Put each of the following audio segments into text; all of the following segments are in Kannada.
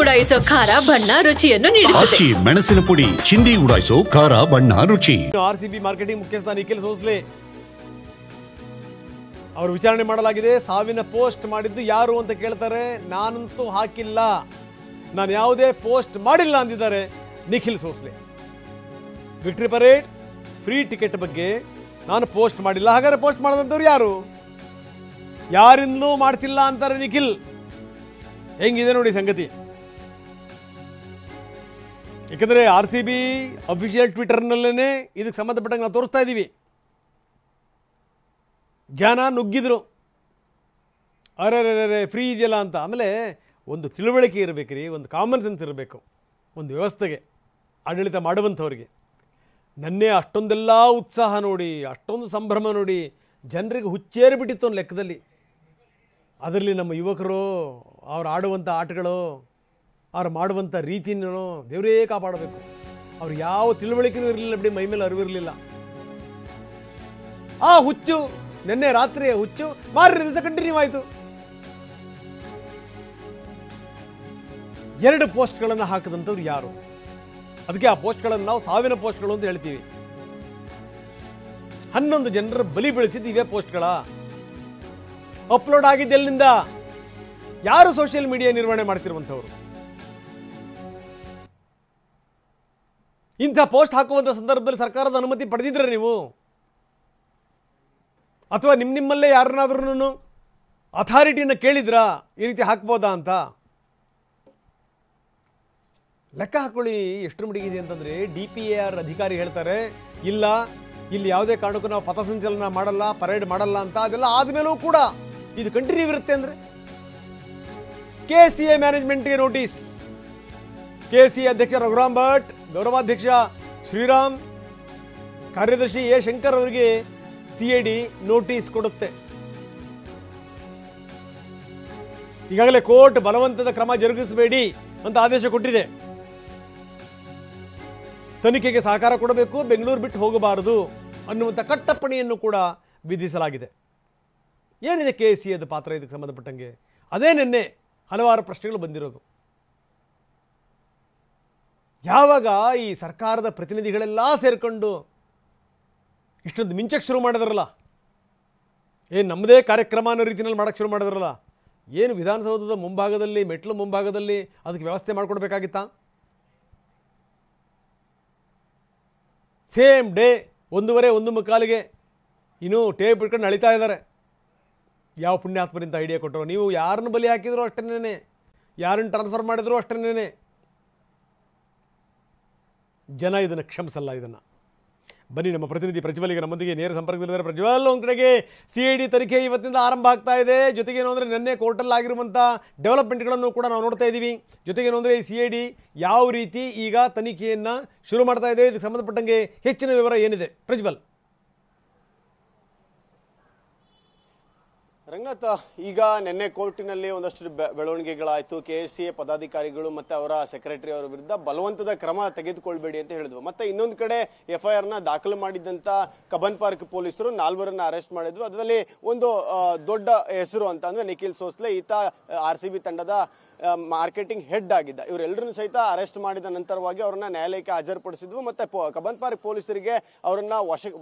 ಉಡಾಯಿಸೋ ಖಾರ ಬಣ್ಣ ರುಚಿಯನ್ನು ನೀಡುತ್ತದೆ. ಮೆಣಸಿನ ಪುಡಿ ಚಿಂದಿ ಉಡಾಯಿಸೋ ಖಾರ ಬಣ್ಣ ರುಚಿ. ಆರ್ಸಿಬಿ ಮಾರ್ಕೆಟಿಂಗ್ ಮುಖ್ಯಸ್ಥ ನಿಖಿಲ್ ಸೋಸ್ಲೆ ಅವರು ವಿಚಾರಣೆ ಮಾಡಲಾಗಿದೆ. ಸಾವಿನ ಪೋಸ್ಟ್ ಮಾಡಿದ್ದು ಯಾರು ಅಂತ ಕೇಳ್ತಾರೆ. ನಾನಂತೂ ಹಾಕಿಲ್ಲ, ನಾನು ಯಾವುದೇ ಪೋಸ್ಟ್ ಮಾಡಿಲ್ಲ ಅಂದಿದ್ದಾರೆ Nikhil Sosale. Victory parade free ticket ಬಗ್ಗೆ ನಾನು ಪೋಸ್ಟ್ ಮಾಡಿಲ್ಲ. ಹಾಗಾದ್ರೆ ಪೋಸ್ಟ್ ಮಾಡಿದಂಥವ್ರು ಯಾರು? ಯಾರಿಂದಲೂ ಮಾಡಿಸಿಲ್ಲ ಅಂತಾರೆ ನಿಖಿಲ್. ಹೆಂಗಿದೆ ನೋಡಿ ಸಂಗತಿ. ಯಾಕಂದರೆ RCB ಅಫಿಷಿಯಲ್ ಟ್ವಿಟರ್ನಲ್ಲೇ ಇದಕ್ಕೆ ಸಂಬಂಧಪಟ್ಟಂಗೆ ನಾವು ತೋರಿಸ್ತಾ ಇದ್ದೀವಿ. ಜನ ನುಗ್ಗಿದ್ರು, ಅರೆ ಫ್ರೀ ಇದೆಯಲ್ಲ ಅಂತ. ಆಮೇಲೆ ಒಂದು ತಿಳುವಳಿಕೆ ಇರಬೇಕು ರೀ, ಒಂದು ಕಾಮನ್ ಸೆನ್ಸ್ ಇರಬೇಕು ಒಂದು ವ್ಯವಸ್ಥೆಗೆ, ಆಡಳಿತ ಮಾಡುವಂಥವ್ರಿಗೆ. ನನ್ನೇ ಅಷ್ಟೊಂದೆಲ್ಲ ಉತ್ಸಾಹ ನೋಡಿ, ಅಷ್ಟೊಂದು ಸಂಭ್ರಮ ನೋಡಿ ಜನರಿಗೆ ಹುಚ್ಚೇರಿ ಬಿಟ್ಟಿತ್ತು ಒಂದು ಲೆಕ್ಕದಲ್ಲಿ. ಅದರಲ್ಲಿ ನಮ್ಮ ಯುವಕರು ಅವ್ರು ಆಡುವಂಥ ಆಟಗಳು, ಅವ್ರು ಮಾಡುವಂಥ ರೀತಿನೂ ದೇವರೇ ಕಾಪಾಡಬೇಕು. ಅವ್ರು ಯಾವ ತಿಳುವಳಿಕೆನೂ ಇರಲಿಲ್ಲ ಬಿಡಿ, ಮೈ ಮೇಲೆ ಅರಿವಿರಲಿಲ್ಲ. ಆ ಹುಚ್ಚು ನಿನ್ನೆ ರಾತ್ರಿಯ ಹುಚ್ಚು ಮಾರನೇ ದಿವಸ ಕಂಟಿನ್ಯೂ ಆಯಿತು. 2 ಪೋಸ್ಟ್ಗಳನ್ನು ಹಾಕಿದಂಥವ್ರು ಯಾರು? ಅದಕ್ಕೆ ಆ ಪೋಸ್ಟ್ಗಳನ್ನು ನಾವು ಸಾವಿನ ಪೋಸ್ಟ್ಗಳು ಅಂತ ಹೇಳ್ತೀವಿ. 11 ಜನರ ಬಲಿ ಬೆಳೆಸಿದ್ದು ಇವೇ ಪೋಸ್ಟ್ಗಳ. ಅಪ್ಲೋಡ್ ಆಗಿದ್ದು ಎಲ್ಲಿಂದ? ಯಾರು ಸೋಷಿಯಲ್ ಮೀಡಿಯಾ ನಿರ್ವಹಣೆ ಮಾಡ್ತಿರುವಂಥವ್ರು? ಇಂಥ ಪೋಸ್ಟ್ ಹಾಕುವಂಥ ಸಂದರ್ಭದಲ್ಲಿ ಸರ್ಕಾರದ ಅನುಮತಿ ಪಡೆದಿದ್ರೆ ನೀವು, ಅಥವಾ ನಿಮ್ಮಲ್ಲೇ ಯಾರನ್ನಾದ್ರೂ ಅಥಾರಿಟಿನ ಕೇಳಿದ್ರಾ ಈ ರೀತಿ ಹಾಕ್ಬೋದಾ ಅಂತ? ಲೆಕ್ಕ ಹಾಕೊಳ್ಳಿ ಎಷ್ಟರ ಮಟ್ಟಿಗಿದೆ ಅಂತಂದರೆ. DPAR ಅಧಿಕಾರಿ ಹೇಳ್ತಾರೆ ಇಲ್ಲ, ಇಲ್ಲಿ ಯಾವುದೇ ಕಾರಣಕ್ಕೂ ನಾವು ಪಥಸಂಚಲನ ಮಾಡಲ್ಲ, ಪರೇಡ್ ಮಾಡಲ್ಲ ಅಂತ. ಅದೆಲ್ಲ ಆದಮೇಲೂ ಕೂಡ ಇದು ಕಂಟಿನ್ಯೂ ಇರುತ್ತೆ ಅಂದರೆ KCA ಮ್ಯಾನೇಜ್ಮೆಂಟ್ಗೆ ನೋಟಿಸ್. KCA ಅಧ್ಯಕ್ಷ ರಘುರಾಮ್ ಭಟ್, ಗೌರವಾಧ್ಯಕ್ಷ ಶ್ರೀರಾಮ್, ಕಾರ್ಯದರ್ಶಿ A ಶಂಕರ್ ಅವರಿಗೆ CID ನೋಟಿಸ್ ಕೊಡುತ್ತೆ. ಈಗಾಗಲೇ ಕೋರ್ಟ್ ಬಲವಂತದ ಕ್ರಮ ಜರುಗಿಸಬೇಡಿ ಅಂತ ಆದೇಶ ಕೊಟ್ಟಿದೆ. ತನಿಖೆಗೆ ಸಹಕಾರ ಕೊಡಬೇಕು, ಬೆಂಗಳೂರು ಬಿಟ್ಟು ಹೋಗಬಾರದು ಅನ್ನುವಂಥ ಕಟ್ಟಪ್ಪಣೆಯನ್ನು ಕೂಡ ವಿಧಿಸಲಾಗಿದೆ. ಏನಿದೆ KCAದ ಪಾತ್ರ ಇದಕ್ಕೆ ಸಂಬಂಧಪಟ್ಟಂಗೆ? ಅದೇ ನಿನ್ನೆ ಹಲವಾರು ಪ್ರಶ್ನೆಗಳು ಬಂದಿರೋದು. ಯಾವಾಗ ಈ ಸರ್ಕಾರದ ಪ್ರತಿನಿಧಿಗಳೆಲ್ಲ ಸೇರಿಕೊಂಡು ಇಷ್ಟೊಂದು ಮಿಂಚಕ್ಕೆ ಶುರು ಮಾಡಿದ್ರಲ್ಲ, ಏನು ನಮ್ಮದೇ ಕಾರ್ಯಕ್ರಮ ಅನ್ನೋ ರೀತಿಯಲ್ಲಿ ಮಾಡೋಕ್ಕೆ ಶುರು ಮಾಡಿದ್ರಲ್ಲ, ಏನು ವಿಧಾನಸೌಧದ ಮುಂಭಾಗದಲ್ಲಿ, ಮೆಟ್ಲು ಮುಂಭಾಗದಲ್ಲಿ ಅದಕ್ಕೆ ವ್ಯವಸ್ಥೆ ಮಾಡಿಕೊಡ್ಬೇಕಾಗಿತ್ತಾ? ಸೇಮ್ ಡೇ 1:45 ಇನ್ನೂ ಟೇಪ್ ಇಟ್ಕೊಂಡು ನಳಿತಾ ಇದ್ದಾರೆ. ಯಾವ ಪುಣ್ಯಾತ್ಮರಿಂದ ಐಡಿಯಾ ಕೊಟ್ಟರು? ನೀವು ಯಾರನ್ನು ಬಲಿ ಹಾಕಿದ್ರು ಅಷ್ಟೇನೇ, ಯಾರನ್ನು ಟ್ರಾನ್ಸ್ಫರ್ ಮಾಡಿದ್ರು ಅಷ್ಟೇನೇ. ಜನ ಇದನ್ನು ಕ್ಷಮಿಸಲ್ಲ. ಇದನ್ನು ಬನ್ನಿ, ನಮ್ಮ ಪ್ರತಿನಿಧಿ ಪ್ರಜ್ವಲ್ ಈಗ ನಮ್ಮೊಂದಿಗೆ ನೇರ ಸಂಪರ್ಕದಲ್ಲಿದ್ದಾರೆ. ಪ್ರಜ್ವಲ್, ಒಂದು ಕಡೆಗೆ CID ತನಿಖೆ ಇವತ್ತಿಂದ ಆರಂಭ ಆಗ್ತಾ ಇದೆ. ಜೊತೆಗೇನು ಅಂದರೆ ನಿನ್ನೆ ಕೋರ್ಟಲ್ಲಿ ಆಗಿರುವಂಥ ಡೆವಲಪ್ಮೆಂಟ್ಗಳನ್ನು ಕೂಡ ನಾವು ನೋಡ್ತಾ ಇದ್ದೀವಿ. ಜೊತೆಗೇನು ಅಂದರೆ ಈ CID ಯಾವ ರೀತಿ ಈಗ ತನಿಖೆಯನ್ನು ಶುರು ಮಾಡ್ತಾ ಇದೆ, ಇದಕ್ಕೆ ಸಂಬಂಧಪಟ್ಟಂಗೆ ಹೆಚ್ಚಿನ ವಿವರ ಏನಿದೆ ಪ್ರಜ್ವಲ್? ರಂಗನಾಥ್, ಈಗ ನಿನ್ನೆ ಕೋರ್ಟಿನಲ್ಲಿ ಒಂದಷ್ಟು ಬೆಳವಣಿಗೆಗಳಾಯಿತು. KCA ಪದಾಧಿಕಾರಿಗಳು ಮತ್ತು ಅವರ ಸೆಕ್ರೆಟರಿ ಅವರ ವಿರುದ್ಧ ಬಲವಂತದ ಕ್ರಮ ತೆಗೆದುಕೊಳ್ಬೇಡಿ ಅಂತ ಹೇಳಿದ್ವು. ಮತ್ತೆ ಇನ್ನೊಂದು ಕಡೆ FIR ದಾಖಲು ಮಾಡಿದಂಥ ಕಬ್ಬನ್ ಪಾರ್ಕ್ ಪೊಲೀಸರು 4 ಅರೆಸ್ಟ್ ಮಾಡಿದ್ರು. ಅದರಲ್ಲಿ ಒಂದು ದೊಡ್ಡ ಹೆಸರು ಅಂತ ಅಂದರೆ ನಿಖಿಲ್ ಸೋಸ್ಲೆ. ಈತ RCB ತಂಡದ ಮಾರ್ಕೆಟಿಂಗ್ ಹೆಡ್ ಆಗಿದ್ದ. ಇವರೆಲ್ಲರನ್ನು ಸಹಿತ ಅರೆಸ್ಟ್ ಮಾಡಿದ ನಂತರವಾಗಿ ಅವರನ್ನ ನ್ಯಾಯಾಲಯಕ್ಕೆ ಹಾಜರುಪಡಿಸಿದ್ವು. ಮತ್ತೆ ಕಬ್ಬನ್ ಪಾರ್ಕ್ ಪೊಲೀಸರಿಗೆ ಅವರನ್ನ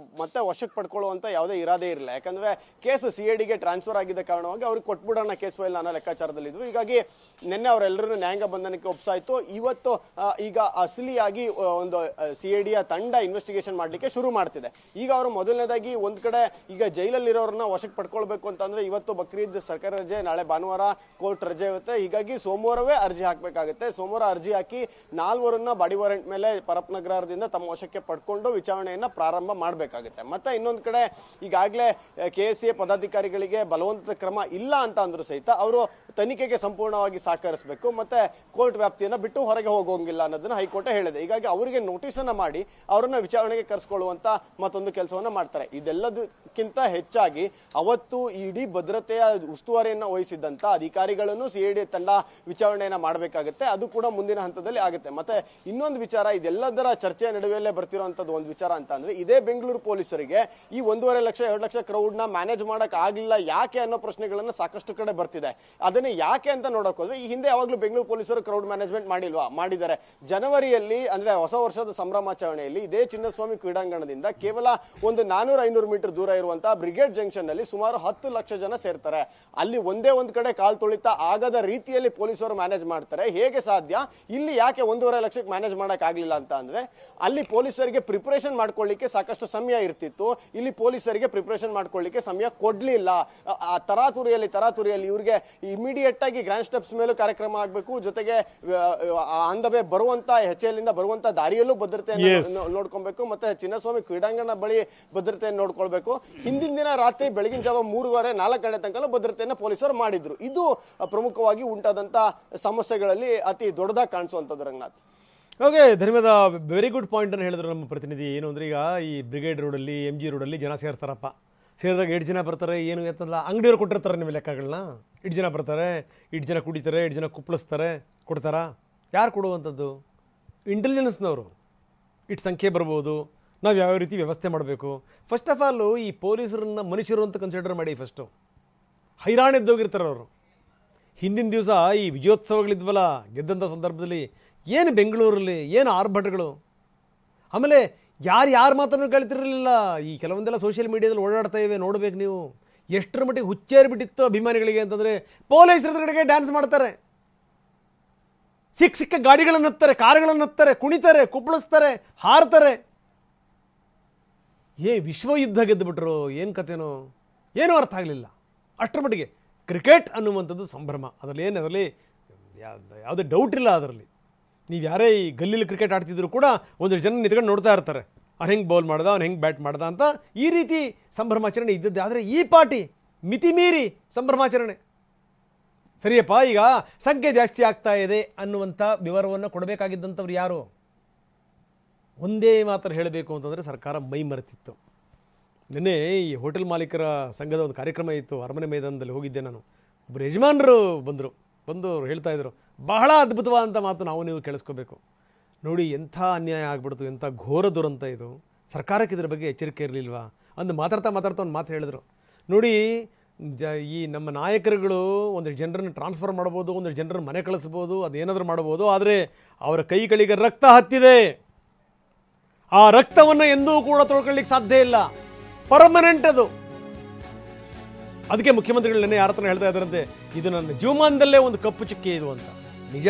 ವಶಕ್ಕೆ ಪಡ್ಕೊಳ್ಳುವಂತ ಯಾವುದೇ ಇರಾದೆ ಇರಲಿಲ್ಲ. ಯಾಕಂದ್ರೆ ಕೇಸ್ CIDಗೆ ಟ್ರಾನ್ಸ್ಫರ್ ಆಗಿದ್ದ ಕಾರಣವಾಗಿ ಅವ್ರಿಗೆ ಕೊಟ್ಬಿಡೋಣ ಕೇಸ್ ಫೈಲ್ ಅನ್ನೋ ಲೆಕ್ಕಾಚಾರದಲ್ಲಿದ್ವು. ಹೀಗಾಗಿ ನಿನ್ನೆ ಅವರೆಲ್ಲರನ್ನು ನ್ಯಾಯಾಂಗ ಬಂಧನಕ್ಕೆ ಒಪ್ಸಾಯ್ತು. ಇವತ್ತು ಈಗ ಅಸಲಿಯಾಗಿ ಒಂದು CIDಯ ತಂಡ ಇನ್ವೆಸ್ಟಿಗೇಷನ್ ಮಾಡಲಿಕ್ಕೆ ಶುರು ಮಾಡ್ತಿದೆ. ಈಗ ಅವರು ಮೊದಲನೇದಾಗಿ ಒಂದ್ ಕಡೆ ಈಗ ಜೈಲಲ್ಲಿರೋರನ್ನ ವಶಕ್ಕೆ ಪಡ್ಕೊಳ್ಬೇಕು ಅಂತಂದ್ರೆ ಇವತ್ತು ಬಕ್ರೀದ್ ಸರ್ಕಾರಿ ರಜೆ, ನಾಳೆ ಭಾನುವಾರ ಕೋರ್ಟ್ ರಜೆ ಇರುತ್ತೆ. ಹೀಗಾಗಿ ಸೋಮವಾರವೇ ಅರ್ಜಿ ಹಾಕಬೇಕಾಗುತ್ತೆ. ಸೋಮವಾರ ಅರ್ಜಿ ಹಾಕಿ 4 ಬಾಡಿ ವಾರೆಂಟ್ ಮೇಲೆ ಪರಪ್ನಗರದಿಂದ ತಮ್ಮ ವಶಕ್ಕೆ ಪಡ್ಕೊಂಡು ವಿಚಾರಣೆಯನ್ನ ಪ್ರಾರಂಭ ಮಾಡಬೇಕಾಗುತ್ತೆ. ಮತ್ತೆ ಇನ್ನೊಂದು ಕಡೆ ಈಗಾಗಲೇ KCA ಪದಾಧಿಕಾರಿಗಳಿಗೆ ಬಲವಂತದ ಕ್ರಮ ಇಲ್ಲ ಅಂತ ಅಂದ್ರೂ ಸಹಿತ ಅವರು ತನಿಖೆಗೆ ಸಂಪೂರ್ಣವಾಗಿ ಸಹಕರಿಸಬೇಕು, ಮತ್ತೆ ಕೋರ್ಟ್ ವ್ಯಾಪ್ತಿಯನ್ನ ಬಿಟ್ಟು ಹೊರಗೆ ಹೋಗೋಂಗಿಲ್ಲ ಅನ್ನೋದನ್ನ ಹೈಕೋರ್ಟ್ ಹೇಳಿದೆ. ಹೀಗಾಗಿ ಅವರಿಗೆ ನೋಟಿಸ್ ಅನ್ನ ಮಾಡಿ ಅವರನ್ನ ವಿಚಾರಣೆಗೆ ಕರೆಸಿಕೊಳ್ಳುವಂತ ಮತ್ತೊಂದು ಕೆಲಸವನ್ನ ಮಾಡ್ತಾರೆ. ಇದೆಲ್ಲದಕ್ಕಿಂತ ಹೆಚ್ಚಾಗಿ ಅವತ್ತು ಇಡೀ ಭದ್ರತೆಯ ಉಸ್ತುವಾರಿಯನ್ನ ವಹಿಸಿದ್ದಂತ ಅಧಿಕಾರಿಗಳನ್ನು CID ತಂಡ ವಿಚಾರಣೆಯನ್ನ ಮಾಡಬೇಕಾಗುತ್ತೆ. ಅದು ಕೂಡ ಮುಂದಿನ ಹಂತದಲ್ಲಿ ಆಗುತ್ತೆ. ಮತ್ತೆ ಇನ್ನೊಂದು ವಿಚಾರ, ಇದೆಲ್ಲದರ ಚರ್ಚೆಯ ನಡುವೆಯಲ್ಲೇ ಬರ್ತಿರೋಂಥದ್ದು ಒಂದು ವಿಚಾರ ಅಂತ ಅಂದ್ರೆ, ಇದೇ ಬೆಂಗಳೂರು ಪೊಲೀಸರಿಗೆ ಈ 1.5 ಲಕ್ಷ 2 ಲಕ್ಷ ಕ್ರೌಡ್ ನ ಮ್ಯಾನೇಜ್ ಮಾಡಕ್ ಆಗ್ಲಿಲ್ಲ ಯಾಕೆ ಅನ್ನೋ ಪ್ರಶ್ನೆಗಳನ್ನ ಸಾಕಷ್ಟು ಕಡೆ ಬರ್ತಿದೆ. ಅದನ್ನ ಯಾಕೆ ಅಂತ ನೋಡಕ್ ಹೋದ್ರೆ, ಈ ಹಿಂದೆ ಯಾವಾಗ್ಲೂ ಬೆಂಗಳೂರು ಪೊಲೀಸರು ಕ್ರೌಡ್ ಮ್ಯಾನೇಜ್ಮೆಂಟ್ ಮಾಡಿಲ್ವಾ? ಮಾಡಿದ್ದಾರೆ. ಜನವರಿಯಲ್ಲಿ ಅಂದ್ರೆ ಹೊಸ ವರ್ಷದ ಸಂಭ್ರಮಾಚರಣೆಯಲ್ಲಿ ಇದೇ ಚಿನ್ನಸ್ವಾಮಿ ಕ್ರೀಡಾಂಗಣದಿಂದ ಕೇವಲ ಒಂದು 400-500 ಮೀಟರ್ ದೂರ ಇರುವಂತಹ ಬ್ರಿಗೇಡ್ ಜಂಕ್ಷನ್ ನಲ್ಲಿ ಸುಮಾರು 10 ಲಕ್ಷ ಜನ ಸೇರ್ತಾರೆ. ಅಲ್ಲಿ ಒಂದೇ ಒಂದ್ ಕಡೆ ಕಾಲ್ ತೊಳಿತ ಆಗದ ರೀತಿಯಲ್ಲಿ ಪೊಲೀಸರು ಮ್ಯಾನೇಜ್ ಮಾಡ್ತಾರೆ. ಹೇಗೆ ಸಾಧ್ಯ? ಇಲ್ಲಿ ಯಾಕೆ 1.5 ಲಕ್ಷಕ್ಕೆ ಮ್ಯಾನೇಜ್ ಮಾಡಕ್ ಆಗ್ಲಿಲ್ಲ ಅಂತ ಅಂದ್ರೆ, ಅಲ್ಲಿ ಪೊಲೀಸರಿಗೆ ಪ್ರಿಪರೇಷನ್ ಮಾಡ್ಕೊಳ್ಳಿಕ್ಕೆ ಸಾಕಷ್ಟು ಸಮಯ ಇರ್ತಿತ್ತು. ಇಲ್ಲಿ ಪೊಲೀಸರಿಗೆ ಪ್ರಿಪರೇಷನ್ ಮಾಡ್ಕೊಳ್ಳಿಕ್ಕೆ ಸಮಯ ಕೊಡ್ಲಿಲ್ಲ. ತರಾತುರಿಯಲ್ಲಿ ಇವ್ರಿಗೆ ಇಮಿಡಿಯೇಟ್ ಆಗಿ ಗ್ರ್ಯಾಂಡ್ ಸ್ಟೆಪ್ಸ್ ಮೇಲೂ ಕಾರ್ಯಕ್ರಮ ಆಗ್ಬೇಕು, ಜೊತೆಗೆ ಆನ್ ದ ವೇ ಬರುವಂತ HL ಇಂದ ಬರುವಂತ ದಾರಿಯಲ್ಲೂ ಭದ್ರತೆಯನ್ನು ನೋಡ್ಕೊಬೇಕು, ಮತ್ತೆ ಚಿನ್ನಸ್ವಾಮಿ ಕ್ರೀಡಾಂಗಣ ಬಳಿ ಭದ್ರತೆಯನ್ನು ನೋಡ್ಕೊಳ್ಬೇಕು. ಹಿಂದಿನ ದಿನ ರಾತ್ರಿ ಬೆಳಗಿನ ಜಾವ 3:30-4 ಗಂಟೆ ತನಕ ಭದ್ರತೆಯನ್ನು ಪೊಲೀಸರು ಮಾಡಿದ್ರು. ಇದು ಪ್ರಮುಖವಾಗಿ ಉಂಟಾದಂತ ಸಮಸ್ಯೆಗಳಲ್ಲಿ ಅತಿ ದೊಡ್ಡದಾಗಿ ಕಾಣಿಸುವಂತದ್ದು. ರಂಗನಾಥ್, ಓಕೆ, ಧನ್ಯವಾದ. ವೆರಿ ಗುಡ್ ಪಾಯಿಂಟ್ ಅನ್ನು ಹೇಳಿದ್ರು ನಮ್ಮ ಪ್ರತಿನಿಧಿ. ಏನು ಅಂದ್ರೆ, ಈಗ ಈ ಬ್ರಿಗೇಡ್ ರೋಡಲ್ಲಿ MG ರೋಡಲ್ಲಿ ಜನ ಸೇರ್ತಾರಪ್ಪ. ಸೇರಿದಾಗ 8 ಜನ ಬರ್ತಾರೆ, ಏನು ಎತ್ತಲ್ಲ, ಅಂಗಡಿಯವ್ರು ಕೊಟ್ಟಿರ್ತಾರೆ ನಿಮ್ಮ ಲೆಕ್ಕಗಳನ್ನ. 8 ಜನ ಬರ್ತಾರೆ, 8 ಜನ ಕುಡಿತಾರೆ, 8 ಜನ ಕುಪ್ಪಳಿಸ್ತಾರೆ, ಕೊಡ್ತಾರಾ? ಯಾರು ಕೊಡುವಂಥದ್ದು? ಇಂಟೆಲಿಜೆನ್ಸ್ನವರು. ಇಟ್ಟು ಸಂಖ್ಯೆ ಬರ್ಬೋದು, ನಾವು ಯಾವ ರೀತಿ ವ್ಯವಸ್ಥೆ ಮಾಡಬೇಕು. ಫಸ್ಟ್ ಆಫ್ ಆಲು ಈ ಪೊಲೀಸರನ್ನ ಮನುಷ್ಯರು ಅಂತ ಕನ್ಸಿಡರ್ ಮಾಡಿ. ಫಸ್ಟು ಹೈರಾಣೆದ್ದೋಗಿರ್ತಾರೆ ಅವರು. ಹಿಂದಿನ ದಿವಸ ಈ ವಿಜಯೋತ್ಸವಗಳಿದ್ವಲ್ಲ ಗೆದ್ದಂಥ ಸಂದರ್ಭದಲ್ಲಿ, ಏನು ಬೆಂಗಳೂರಲ್ಲಿ ಏನು ಆರ್ಭಟಗಳು. ಆಮೇಲೆ ಯಾರು ಮಾತನ್ನು ಕೇಳ್ತಿರಲಿಲ್ಲ. ಈ ಕೆಲವೊಂದೆಲ್ಲ ಸೋಷಿಯಲ್ ಮೀಡಿಯಾದಲ್ಲಿ ಓಡಾಡ್ತಾ ಇವೆ, ನೋಡಬೇಕು ನೀವು. ಎಷ್ಟರ ಮಟ್ಟಿಗೆ ಹುಚ್ಚೇರಿಬಿಟ್ಟಿತ್ತು ಅಭಿಮಾನಿಗಳಿಗೆ ಅಂತಂದರೆ, ಪೊಲೀಸರ ಎದುರುಗಡೆಗೆ ಡ್ಯಾನ್ಸ್ ಮಾಡ್ತಾರೆ, ಸಿಕ್ಕ ಗಾಡಿಗಳನ್ನು ಹತ್ತಾರೆ, ಕಾರುಗಳನ್ನು ಹತ್ತಾರೆ, ಕುಣಿತಾರೆ, ಕುಪ್ಪಳಿಸ್ತಾರೆ, ಹಾರ್ತಾರೆ. ವಿಶ್ವಯುದ್ಧ ಗೆದ್ದುಬಿಟ್ರು, ಏನು ಕಥೆನೋ ಏನೂ ಅರ್ಥ ಆಗಲಿಲ್ಲ. ಅಷ್ಟರ ಮಟ್ಟಿಗೆ ಕ್ರಿಕೆಟ್ ಅನ್ನುವಂಥದ್ದು ಸಂಭ್ರಮ. ಅದರಲ್ಲಿ ಯಾವುದೇ ಡೌಟ್ ಇಲ್ಲ. ಅದರಲ್ಲಿ ನೀವು ಯಾರೇ ಈ ಗಲ್ಲಿಲಿ ಕ್ರಿಕೆಟ್ ಆಡ್ತಿದ್ರು ಕೂಡ ಒಂದಷ್ಟು ಜನ ನಿಂತ್ಕೊಂಡು ನೋಡ್ತಾ ಇರ್ತಾರೆ, ಅವ್ನು ಹೆಂಗೆ ಬೌಲ್ ಮಾಡ್ದ, ಅವ್ನು ಹೆಂಗೆ ಬ್ಯಾಟ್ ಮಾಡ್ದ ಅಂತ. ಈ ರೀತಿ ಸಂಭ್ರಮಾಚರಣೆ ಇದ್ದದ್ದು. ಆದರೆ ಈ ಪಾರ್ಟಿ ಮಿತಿಮೀರಿ ಸಂಭ್ರಮಾಚರಣೆ. ಸರಿಯಪ್ಪ, ಈಗ ಸಂಖ್ಯೆ ಜಾಸ್ತಿ ಆಗ್ತಾ ಇದೆ ಅನ್ನುವಂಥ ವಿವರವನ್ನು ಕೊಡಬೇಕಾಗಿದ್ದಂಥವ್ರು ಯಾರು? ಒಂದೇ ಮಾತ್ರ ಹೇಳಬೇಕು ಅಂತಂದರೆ, ಸರ್ಕಾರ ಮೈ ಮರೆತಿತ್ತು. ನಿನ್ನೆ ಈ ಹೋಟೆಲ್ ಮಾಲೀಕರ ಸಂಘದ ಒಂದು ಕಾರ್ಯಕ್ರಮ ಇತ್ತು, ಅರಮನೆ ಮೈದಾನದಲ್ಲಿ ಹೋಗಿದ್ದೆ ನಾನು. ಒಬ್ಬರು ಯಜಮಾನರು ಬಂದು ಹೇಳ್ತಾಯಿದ್ರು, ಬಹಳ ಅದ್ಭುತವಾದಂಥ ಮಾತು ನಾವು ನೀವು ಕೇಳಿಸ್ಕೋಬೇಕು. ನೋಡಿ, ಎಂಥ ಅನ್ಯಾಯ ಆಗ್ಬಿಡ್ತು, ಎಂಥ ಘೋರ ದುರಂತ ಇದು. ಸರ್ಕಾರಕ್ಕೆ ಇದ್ರ ಬಗ್ಗೆ ಎಚ್ಚರಿಕೆ ಇರಲಿಲ್ವಾ ಅಂದು ಮಾತಾಡ್ತಾ ಒಂದು ಮಾತು ಹೇಳಿದ್ರು. ನೋಡಿ, ಈ ನಮ್ಮ ನಾಯಕರುಗಳು ಒಂದಷ್ಟು ಜನರನ್ನು ಟ್ರಾನ್ಸ್ಫರ್ ಮಾಡ್ಬೋದು, ಒಂದಷ್ಟು ಜನರನ್ನು ಮನೆ ಕಳಿಸ್ಬೋದು, ಅದೇನಾದರೂ ಮಾಡ್ಬೋದು. ಆದರೆ ಅವರ ಕೈಗಳಿಗೆ ರಕ್ತ ಹತ್ತಿದೆ. ಆ ರಕ್ತವನ್ನು ಎಂದೂ ಕೂಡ ತೊಳ್ಕೊಳ್ಳಿಕ್ಕೆ ಸಾಧ್ಯ ಇಲ್ಲ, ಪರ್ಮನೆಂಟ್ ಅದು. ಅದಕ್ಕೆ ಮುಖ್ಯಮಂತ್ರಿಗಳು ನೆನ್ನೆ ಯಾರ ಹತ್ರ ಹೇಳ್ತಾ ಇದ್ದಾರಂತೆ, ಇದು ನನ್ನ ಜೀವಮಾನದಲ್ಲೇ ಒಂದು ಕಪ್ಪು ಚುಕ್ಕೆ ಇದು ಅಂತ. ನಿಜ.